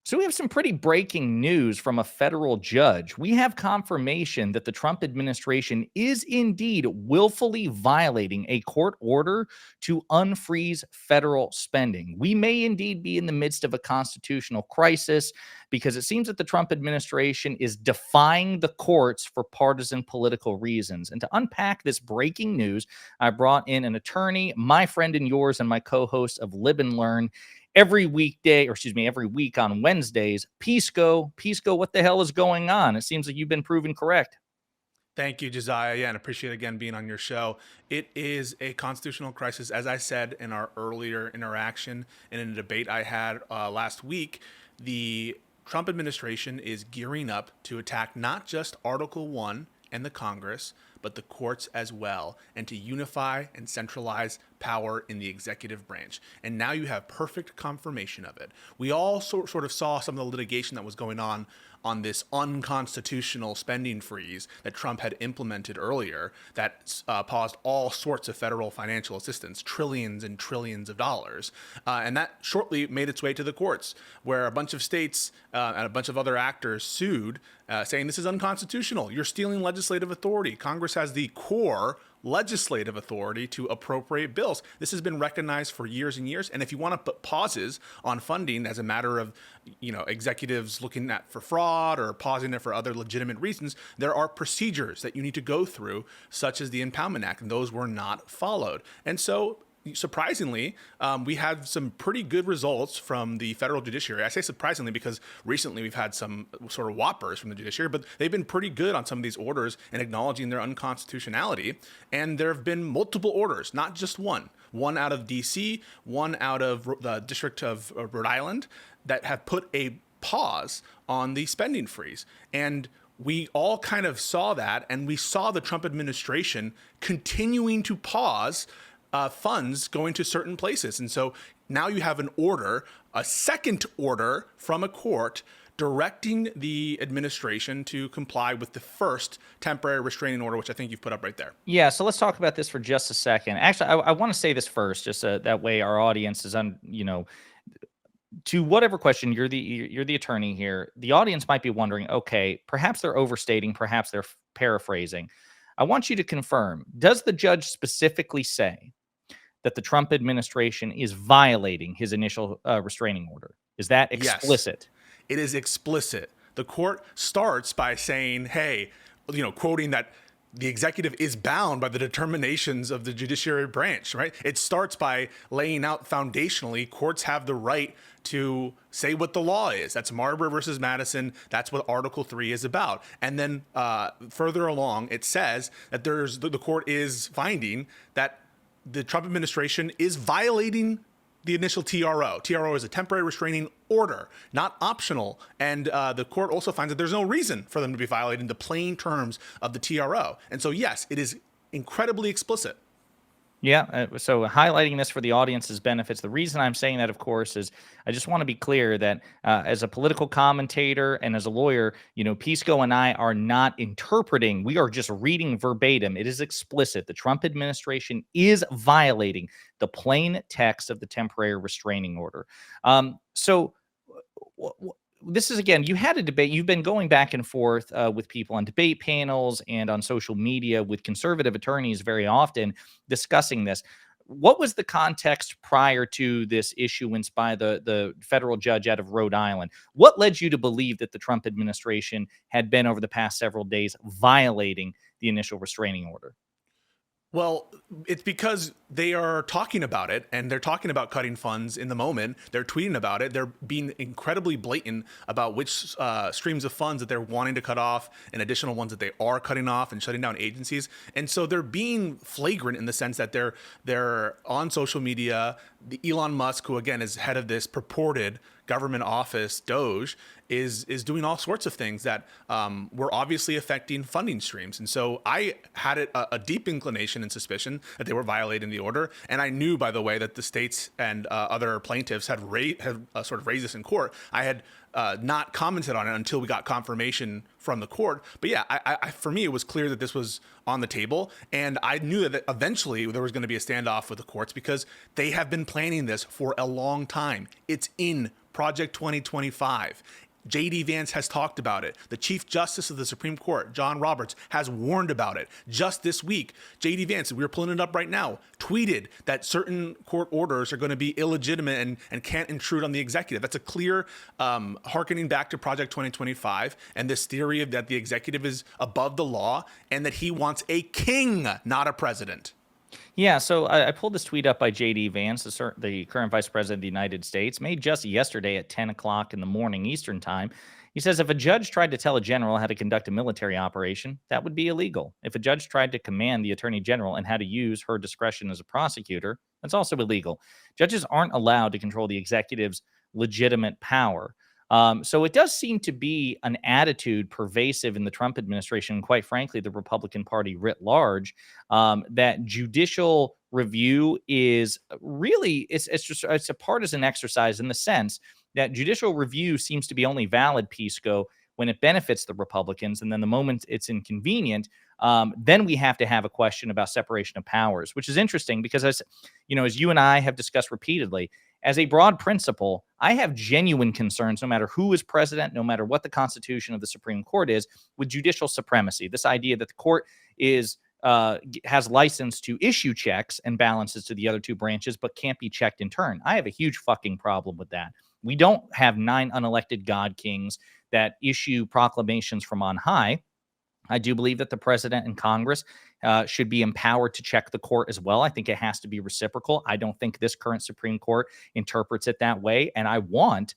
So we have some pretty breaking news from a federal judge. We have confirmation that the Trump administration is indeed willfully violating a court order to unfreeze federal spending. We may indeed be in the midst of a constitutional crisis because it seems that the Trump administration is defying the courts for partisan political reasons. And to unpack this breaking news, I brought in an attorney, my friend and yours, and my co-host of Live and Learn every weekday, or excuse me, every week on Wednesdays. Pisco, what the hell is going on? It seems like you've been proven correct. Thank you, Josiah. Yeah, and appreciate again being on your show. It is a constitutional crisis, as I said in our earlier interaction and in a debate I had last week. The Trump administration is gearing up to attack not just Article 1 and the Congress, but the courts as well, and to unify and centralize power in the executive branch. And now you have perfect confirmation of it. We all sort of saw some of the litigation that was going on this unconstitutional spending freeze that Trump had implemented earlier that paused all sorts of federal financial assistance, trillions and trillions of dollars. And that shortly made its way to the courts, where a bunch of states and a bunch of other actors sued, saying this is unconstitutional. You're stealing legislative authority. Congress has the core legislative authority to appropriate bills. This has been recognized for years and years. And if you want to put pauses on funding as a matter of, executives looking at for fraud or pausing it for other legitimate reasons, there are procedures that you need to go through, such as the Impoundment Act, and those were not followed. And so surprisingly, we had some pretty good results from the federal judiciary. I say surprisingly because recently we've had some sort of whoppers from the judiciary, but they've been pretty good on some of these orders and acknowledging their unconstitutionality. And there have been multiple orders, not just one out of DC, one out of the District of Rhode Island, that have put a pause on the spending freeze. And we all kind of saw that, and we saw the Trump administration continuing to pause funds going to certain places. And so now you have an order, a second order from a court directing the administration to comply with the first temporary restraining order, which I think you've put up right there. Yeah, so let's talk about this for just a second. Actually, I want to say this first, just that way our audience is to whatever question you're the attorney here. The audience might be wondering, okay, perhaps they're overstating, perhaps they're paraphrasing. I want you to confirm: does the judge specifically say that the Trump administration is violating his initial restraining order? Is that explicit? Yes, it is explicit. The court starts by saying, hey, quoting that the executive is bound by the determinations of the judiciary branch, right? It starts by laying out foundationally, courts have the right to say what the law is. That's Marbury versus Madison. That's what Article 3 is about. And then further along, it says that the court is finding that the Trump administration is violating the initial TRO. TRO is a temporary restraining order, not optional. And the court also finds that there's no reason for them to be violating the plain terms of the TRO. And so, yes, it is incredibly explicit. Yeah. So highlighting this for the audience's benefits. The reason I'm saying that, of course, is I just want to be clear that as a political commentator and as a lawyer, Pisco and I are not interpreting. We are just reading verbatim. It is explicit. The Trump administration is violating the plain text of the temporary restraining order. So this is, again, you had a debate. You've been going back and forth with people on debate panels and on social media with conservative attorneys very often discussing this. What was the context prior to this issuance by the federal judge out of Rhode Island? What led you to believe that the Trump administration had been, over the past several days, violating the initial restraining order? Well, it's because they are talking about it, and they're talking about cutting funds in the moment. They're tweeting about it. They're being incredibly blatant about which streams of funds that they're wanting to cut off and additional ones that they are cutting off and shutting down agencies. And so they're being flagrant in the sense that they're on social media. The Elon Musk, who again is head of this purported government office, Doge, is doing all sorts of things that were obviously affecting funding streams. And so I had a deep inclination and suspicion that they were violating the order. And I knew, by the way, that the states and other plaintiffs had sort of raised this in court. I had not commented on it until we got confirmation from the court. But yeah, for me, it was clear that this was on the table. And I knew that eventually there was going to be a standoff with the courts because they have been planning this for a long time. It's in Project 2025. J.D. Vance has talked about it. The Chief Justice of the Supreme Court, John Roberts, has warned about it. Just this week, J.D. Vance, we're pulling it up right now, tweeted that certain court orders are going to be illegitimate and can't intrude on the executive. That's a clear hearkening back to Project 2025 and this theory of that the executive is above the law and that he wants a king, not a president. Yeah, so I pulled this tweet up by J.D. Vance, the current Vice President of the United States, made just yesterday at 10 o'clock in the morning Eastern Time. He says, if a judge tried to tell a general how to conduct a military operation, that would be illegal. If a judge tried to command the attorney general and how to use her discretion as a prosecutor, that's also illegal. Judges aren't allowed to control the executive's legitimate power. So it does seem to be an attitude pervasive in the Trump administration, and quite frankly, the Republican Party writ large, that judicial review is really it's a partisan exercise in the sense that judicial review seems to be only valid, Pisco, when it benefits the Republicans, and then the moment it's inconvenient, then we have to have a question about separation of powers, which is interesting because as you and I have discussed repeatedly, as a broad principle, I have genuine concerns, no matter who is president, no matter what the constitution of the Supreme Court is, with judicial supremacy. This idea that the court has license to issue checks and balances to the other two branches, but can't be checked in turn. I have a huge fucking problem with that. We don't have 9 unelected God kings that issue proclamations from on high. I do believe that the president and Congress should be empowered to check the court as well. I think it has to be reciprocal. I don't think this current Supreme Court interprets it that way. And I want,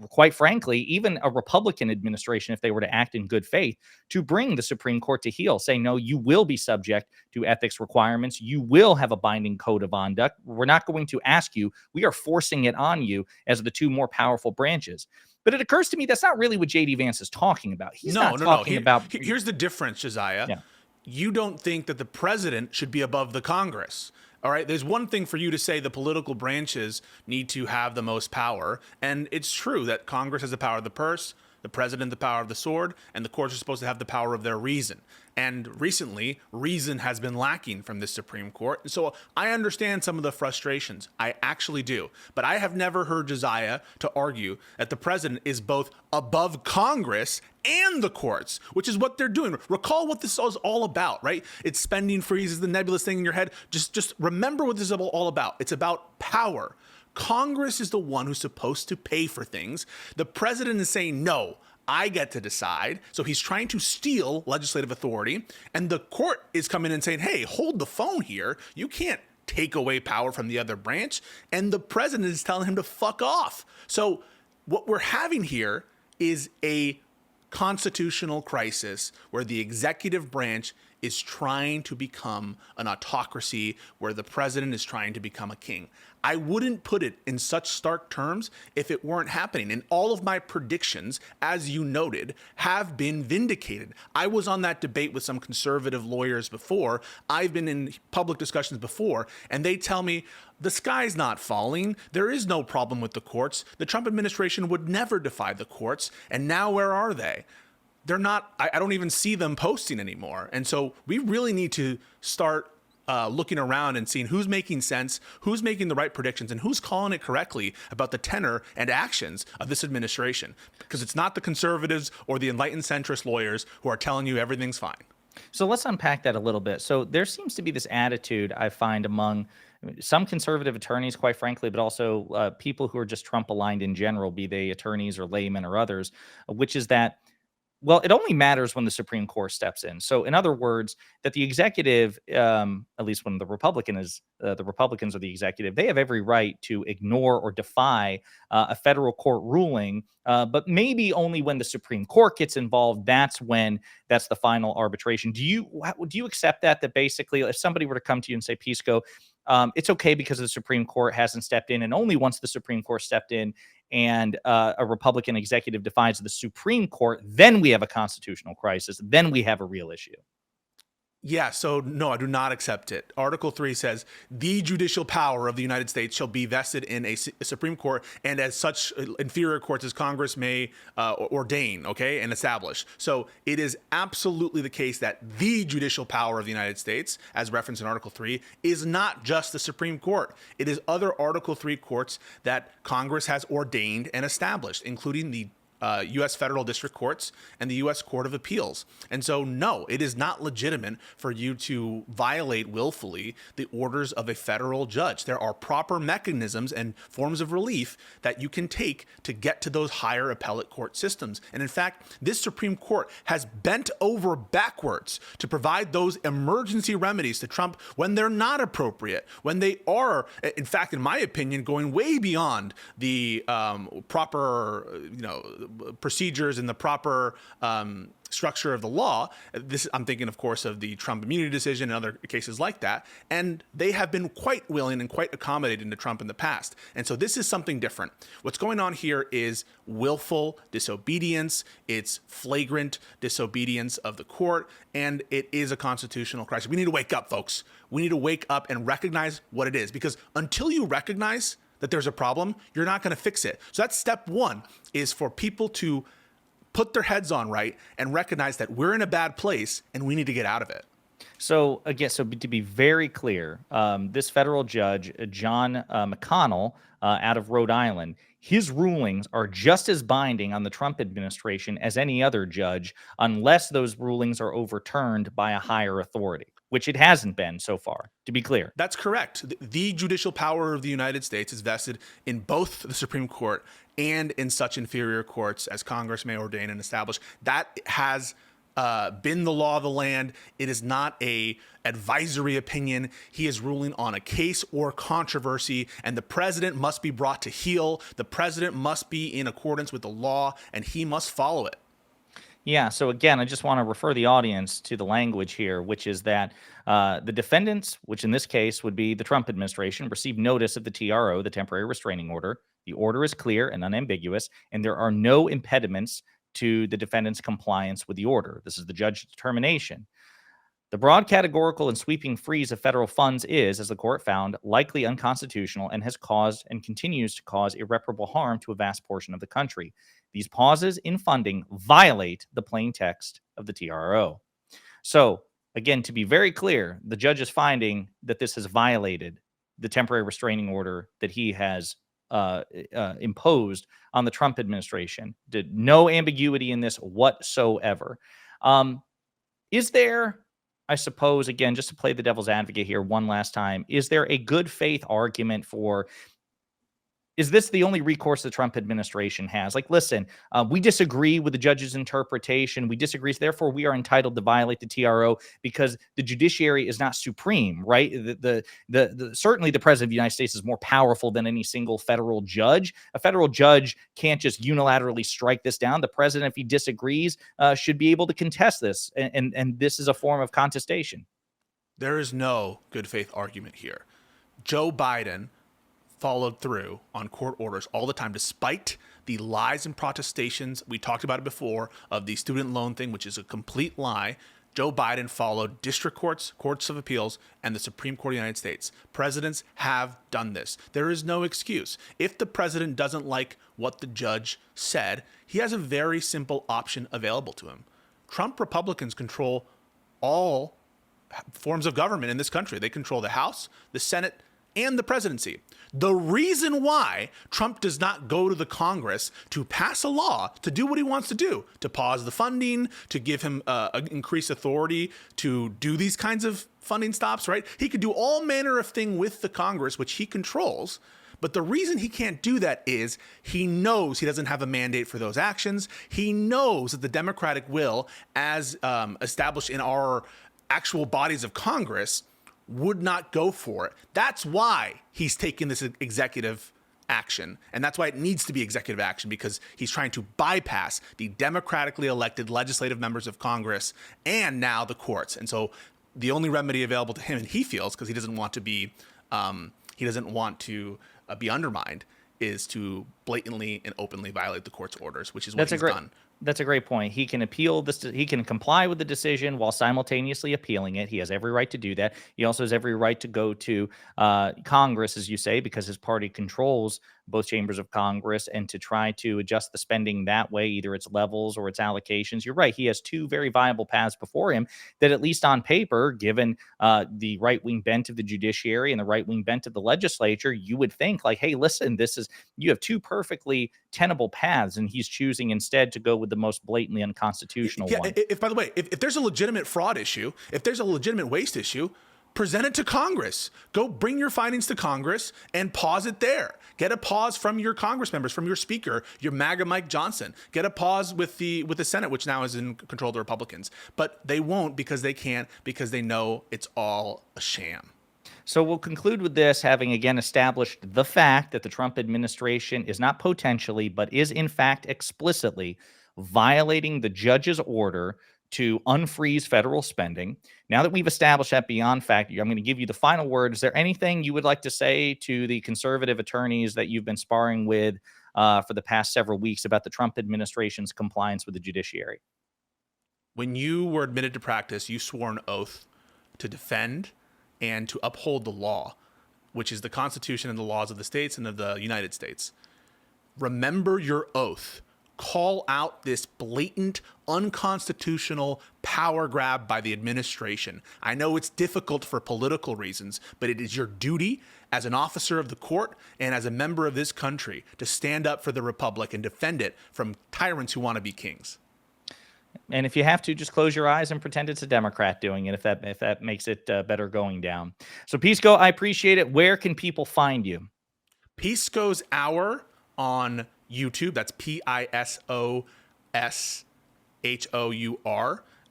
quite frankly, even a Republican administration, if they were to act in good faith, to bring the Supreme Court to heel, say, no, you will be subject to ethics requirements. You will have a binding code of conduct. We're not going to ask you. We are forcing it on you as the two more powerful branches. But it occurs to me that's not really what J.D. Vance is talking about. He's not talking about... Here's the difference, Josiah. Yeah. You don't think that the president should be above the Congress. All right. There's one thing for you to say the political branches need to have the most power. And it's true that Congress has the power of the purse, the president the power of the sword, and the courts are supposed to have the power of their reason. And recently, reason has been lacking from the Supreme Court. And so I understand some of the frustrations. I actually do. But I have never heard Josiah to argue that the president is both above Congress and the courts, which is what they're doing. Recall what this is all about, right? It's spending freezes, the nebulous thing in your head. Just remember what this is all about. It's about power. Congress is the one who's supposed to pay for things. The president is saying, no, I get to decide. So he's trying to steal legislative authority. And the court is coming in and saying, hey, hold the phone here. You can't take away power from the other branch. And the president is telling him to fuck off. So what we're having here is a constitutional crisis where the executive branch is trying to become an autocracy, where the president is trying to become a king. I wouldn't put it in such stark terms if it weren't happening. And all of my predictions, as you noted, have been vindicated. I was on that debate with some conservative lawyers before. I've been in public discussions before, and they tell me the sky's not falling. There is no problem with the courts. The Trump administration would never defy the courts. And now where are they? They're not, I don't even see them posting anymore. And so we really need to start looking around and seeing who's making sense, who's making the right predictions, and who's calling it correctly about the tenor and actions of this administration. Because it's not the conservatives or the enlightened centrist lawyers who are telling you everything's fine. So let's unpack that a little bit. So there seems to be this attitude I find among some conservative attorneys, quite frankly, but also people who are just Trump aligned in general, be they attorneys or laymen or others, which is that, well, it only matters when the Supreme Court steps in. So, in other words, that the executive, at least when the Republicans are the executive, they have every right to ignore or defy a federal court ruling. But maybe only when the Supreme Court gets involved, that's the final arbitration. Do you accept that basically, if somebody were to come to you and say, Pisco, it's okay because the Supreme Court hasn't stepped in, and only once the Supreme Court stepped in and a Republican executive defies the Supreme Court, then we have a constitutional crisis. Then we have a real issue. Yeah, so no, I do not accept it. Article 3 says the judicial power of the United States shall be vested in a Supreme Court, and as such, inferior courts as Congress may ordain, okay, and establish. So it is absolutely the case that the judicial power of the United States, as referenced in Article 3, is not just the Supreme Court. It is other Article 3 courts that Congress has ordained and established, including the U.S. federal district courts and the U.S. Court of Appeals. And so, no, it is not legitimate for you to violate willfully the orders of a federal judge. There are proper mechanisms and forms of relief that you can take to get to those higher appellate court systems. And in fact, this Supreme Court has bent over backwards to provide those emergency remedies to Trump when they're not appropriate, when they are, in fact, in my opinion, going way beyond the proper, procedures and the proper structure of the law. I'm thinking, of course, of the Trump immunity decision and other cases like that. And they have been quite willing and quite accommodating to Trump in the past. And so this is something different. What's going on here is willful disobedience. It's flagrant disobedience of the court. And it is a constitutional crisis. We need to wake up, folks. We need to wake up and recognize what it is. Because until you recognize that there's a problem, you're not going to fix it. So that's step one, is for people to put their heads on right and recognize that we're in a bad place and we need to get out of it. So again, so to be very clear, this federal judge, John McConnell, out of Rhode Island, his rulings are just as binding on the Trump administration as any other judge, unless those rulings are overturned by a higher authority, which it hasn't been so far, to be clear. That's correct. The judicial power of the United States is vested in both the Supreme Court and in such inferior courts as Congress may ordain and establish. That has been the law of the land. It is not a advisory opinion. He is ruling on a case or controversy, and the president must be brought to heel. The president must be in accordance with the law, and he must follow it. Yeah. So again, I just want to refer the audience to the language here, which is that the defendants, which in this case would be the Trump administration, received notice of the TRO, the temporary restraining order. The order is clear and unambiguous, and there are no impediments to the defendant's compliance with the order. This is the judge's determination. The broad categorical and sweeping freeze of federal funds is, as the court found, likely unconstitutional and has caused and continues to cause irreparable harm to a vast portion of the country. These pauses in funding violate the plain text of the TRO. So, again, to be very clear, the judge is finding that this has violated the temporary restraining order that he has imposed on the Trump administration. Did no ambiguity in this whatsoever. Is there, I suppose, again, just to play the devil's advocate here one last time, is there a good faith argument for, is this the only recourse the Trump administration has? Like, listen, we disagree with the judge's interpretation. We disagree. So therefore, we are entitled to violate the TRO because the judiciary is not supreme, right? Certainly the president of the United States is more powerful than any single federal judge. A federal judge can't just unilaterally strike this down. The president, if he disagrees, should be able to contest this. And this is a form of contestation. There is no good faith argument here. Joe Biden followed through on court orders all the time, despite the lies and protestations. We talked about it before of the student loan thing, which is a complete lie. Joe Biden followed district courts, courts of appeals, and the Supreme Court of the United States. Presidents have done this. There is no excuse. If the president doesn't like what the judge said, he has a very simple option available to him. Trump Republicans control all forms of government in this country. They control the House, the Senate, and the presidency. The reason why Trump does not go to the Congress to pass a law to do what he wants to do, to pause the funding, to give him increased authority to do these kinds of funding stops, right? He could do all manner of thing with the Congress, which he controls. But the reason he can't do that is he knows he doesn't have a mandate for those actions. He knows that the Democratic will, as established in our actual bodies of Congress, would not go for it. That's why he's taking this executive action. And that's why it needs to be executive action, because he's trying to bypass the democratically elected legislative members of Congress and now the courts. And so the only remedy available to him, and he feels, because he doesn't want to be undermined, is to blatantly and openly violate the court's orders, which is what That's a he's great done. that's a great point. He can appeal this. He can comply with the decision while simultaneously appealing it. He has every right to do that. He also has every right to go to Congress, as you say, because his party controls both chambers of Congress, and to try to adjust the spending that way, either its levels or its allocations. You're right. He has two very viable paths before him that, at least on paper, given the right wing bent of the judiciary and the right wing bent of the legislature, you would think like, hey, listen, you have two perfectly tenable paths, and he's choosing instead to go with the most blatantly unconstitutional one. By the way, if there's a legitimate fraud issue, if there's a legitimate waste issue, present it to Congress. Go bring your findings to Congress and pause it there. Get a pause from your Congress members, from your speaker, your MAGA Mike Johnson. Get a pause with the Senate, which now is in control of the Republicans. But they won't, because they can't, because they know it's all a sham. So we'll conclude with this, having again established the fact that the Trump administration is not potentially, but is in fact explicitly violating the judge's order to unfreeze federal spending. Now that we've established that beyond fact, I'm going to give you the final word. Is there anything you would like to say to the conservative attorneys that you've been sparring with for the past several weeks about the Trump administration's compliance with the judiciary? When you were admitted to practice, you swore an oath to defend and to uphold the law, which is the Constitution and the laws of the states and of the United States. Remember your oath. Call out this blatant, unconstitutional power grab by the administration. I know it's difficult for political reasons, but it is your duty as an officer of the court and as a member of this country to stand up for the republic and defend it from tyrants who want to be kings. And if you have to, just close your eyes and pretend it's a Democrat doing it, if that makes it better going down. So, Pisco, I appreciate it. Where can people find you? Pisco's Hour on YouTube. That's PISOSHOUR.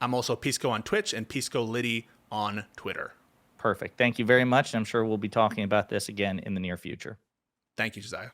I'm also Pisco on Twitch and Pisco Liddy on Twitter. Perfect. Thank you very much. I'm sure we'll be talking about this again in the near future. Thank you, Josiah.